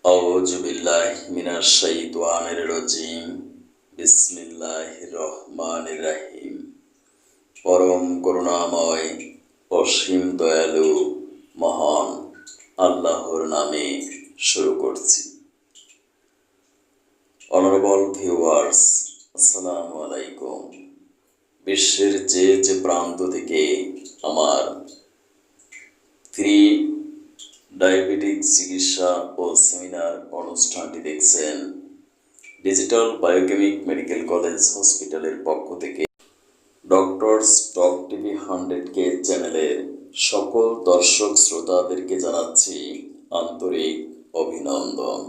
আউযু বিল্লাহি মিনাশ শাইতানির রাজিম। বিসমিল্লাহির রহমানির রহিম। পরম করুণাময়, অসীম দয়ালু, মহান আল্লাহর নামে শুরু করছি। অনারেবল ভিউয়ার্স, আসসালামু আলাইকুম। বিশ্বের যে প্রান্ত থেকে আমার ফ্রি ডায়াবেটিক চিকিৎসা ও সেমিনার অনুষ্ঠানটি দেখছেন, ডিজিটাল বায়োকেমিক মেডিকেল কলেজ হসপিটালের পক্ষ থেকে ডক্টরস টক টিভি 100K চ্যানেলের সকল দর্শক শ্রোতাদেরকে জানাচ্ছি আন্তরিক অভিনন্দন।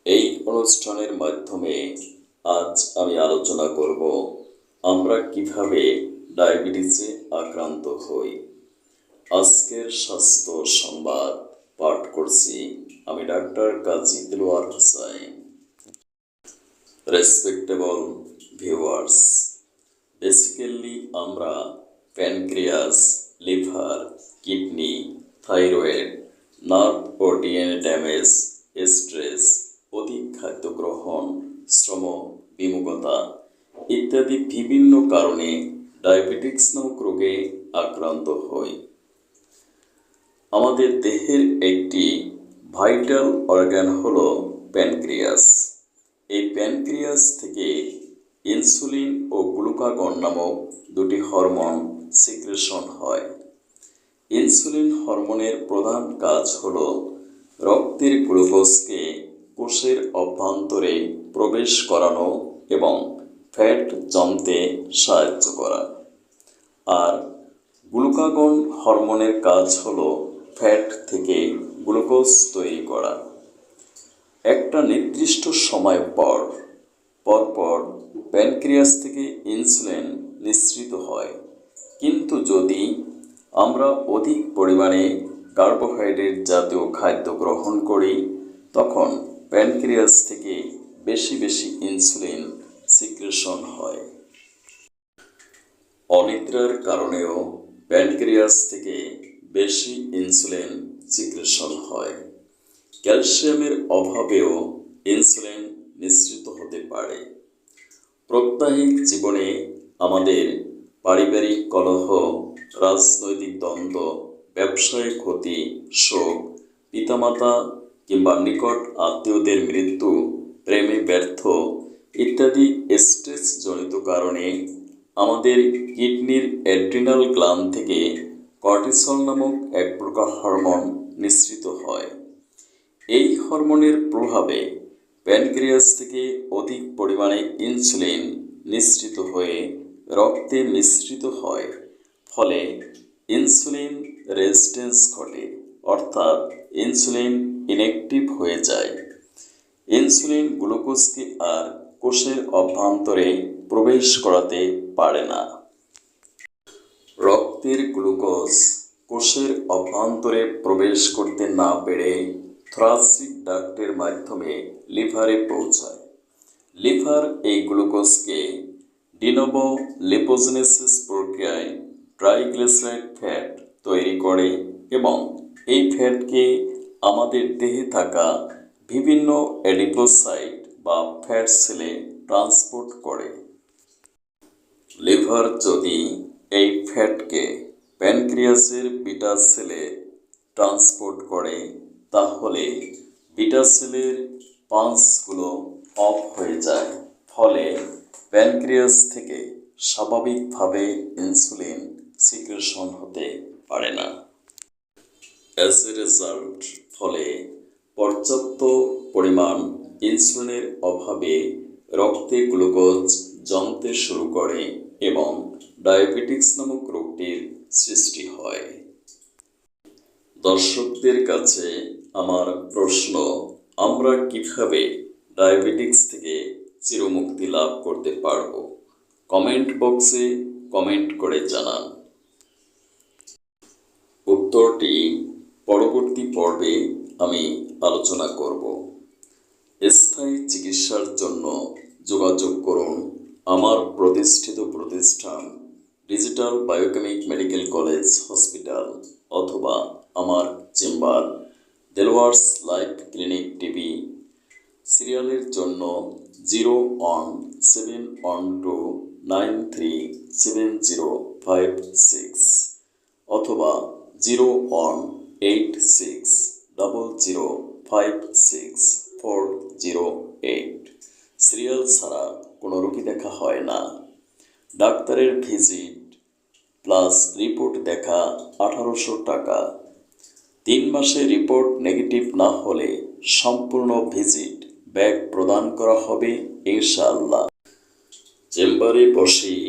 এই অনুষ্ঠানের মাধ্যমে আজ আমি আলোচনা করব আমরা কিভাবে ডায়াবেটিসে আক্রান্ত হই। আজকের স্বাস্থ্য সংবাদ পাঠ করছি আমি doctor Kazi Delwar Hossain. Respectable viewers, basically আমরা pancreas, liver, kidney, thyroid, nerve ও ডিএনএ ড্যামেজ, স্ট্রেস, অধিক খাদ্য গ্রহণ, শ্রম বিমুখতা ইত্যাদি বিভিন্ন কারণে ডায়াবেটিক্স নামক রোগে আক্রান্ত হই। আমাদের দেহের একটি ভাইটাল অর্গান হলো প্যানক্রিয়াস। এই প্যানক্রিয়াস থেকে ইনসুলিন ও গ্লুকাগন নামক দুটি হরমোন সিক্রেশন হয়। ইনসুলিন হরমোনের প্রধান কাজ হলো রক্তের গ্লুকোজকে কোষের অভ্যন্তরে প্রবেশ করানো এবং ফ্যাট জমতে সাহায্য করা। আর গ্লুকাগন হরমোনের কাজ হলো ফ্যাট থেকে গ্লুকোজ তৈরি করা। একটা নির্দিষ্ট সময় পর প্যানক্রিয়াস থেকে ইনসুলিন নিঃসৃত হয়, কিন্তু যদি আমরা অধিক পরিমাণে কার্বোহাইড্রেট জাতীয় খাদ্য গ্রহণ করি, তখন প্যানক্রিয়াস থেকে বেশি ইনসুলিন সিক্রেশন হয়। অনিদ্রার কারণেও প্যানক্রিয়াস থেকে বেশি ইনসুলিন সিক্রেশন হয়। ক্যালসিয়ামের অভাবেও ইনসুলিন নিঃসৃত হতে পারে। প্রাত্যহিক জীবনে আমাদের পারিবারিক কলহ, রাজনৈতিক দ্বন্দ্ব, ব্যবসায়িক ক্ষতি, শোক, পিতামাতা কিংবা নিকট আত্মীয়দের মৃত্যু, প্রেমে ব্যর্থ ইত্যাদি স্ট্রেসজনিত কারণে আমাদের কিডনির অ্যাড্রিনাল গ্ল্যান্ড থেকে কর্টিসল নামক এক প্রকার হরমোন নিঃসৃত হয়। এই হরমোনের প্রভাবে প্যানক্রিয়াস থেকে অধিক পরিমাণে ইনসুলিন নিঃসৃত হয়ে রক্তে মিশ্রিত হয়, ফলে ইনসুলিন রেজিস্ট্যান্স ঘটে, অর্থাৎ ইনসুলিন ইনঅ্যাক্টিভ হয়ে যায়। ইনসুলিন গ্লুকোজকে আর কোষের অভ্যন্তরে প্রবেশ করাতে পারে না। রক্তের গ্লুকোজ কোষের অভ্যন্তরে প্রবেশ করতে না পেরে থোরাসিক ডাক্টের মাধ্যমে লিভারে পৌঁছায়। লিভার এই গ্লুকোজকে ডিনোভো লিপোজেনেসিস প্রক্রিয়ায় ট্রাইগ্লিসারাইড ফ্যাট তৈরি করে এবং এই ফ্যাটকে আমাদের দেহে থাকা বিভিন্ন অ্যাডিপোসাইট বা ফ্যাট সেলে ট্রান্সপোর্ট করে। লিভার যদি এই ফ্যাটকে প্যানক্রিয়াসের বিটা সেলে ট্রান্সপোর্ট করে, তাহলে বিটা সেলের পাঞ্চগুলো অফ হয়ে যায়, ফলে প্যানক্রিয়াস থেকে স্বাভাবিকভাবে ইনসুলিন সিক্রেশন হতে পারে না। অ্যাজ এ রেজাল্ট, ফলে পর্যাপ্ত পরিমাণ ইনসুলিনের অভাবে রক্তে গ্লুকোজ জমতে শুরু করে এবং ডায়াবেটিক্স নামক রোগটির সৃষ্টি হয়। দর্শকদের কাছে আমার প্রশ্ন, আমরা কিভাবে ডায়াবেটিক্স থেকে চিরমুক্তি লাভ করতে পারব? কমেন্ট বক্সে কমেন্ট করে জানান। উত্তরটি পরবর্তী পর্বে আমি আলোচনা করব। স্থায়ী চিকিৎসার জন্য যোগাযোগ করুন আমার প্রতিষ্ঠিত প্রতিষ্ঠান digital biochemic medical college hospital অথবা আমার চেম্বার দেলোয়ার্স লাইফ ক্লিনিক টিভি। সিরিয়ালের জন্য 01712937056 অথবা 01860056408। সিরিয়াল ছাড়া কোনো রোগী দেখা হয় না। ডাক্তারের ভিজিট প্লাস রিপোর্ট দেখা 1800 টাকা। 3 মাসে রিপোর্ট নেগেটিভ না হলে সম্পূর্ণ ভিজিট ব্যাক প্রদান করা হবে ইনশাআল্লাহ। চেম্বারে বসেই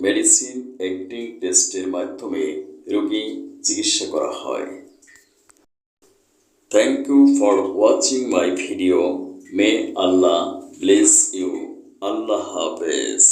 মেডিসিন অ্যাক্টিং টেস্টের মাধ্যমে রোগী চিকিৎসা করা হয়। Thank you for watching my video. May Allah bless you. Allah হাফেজ।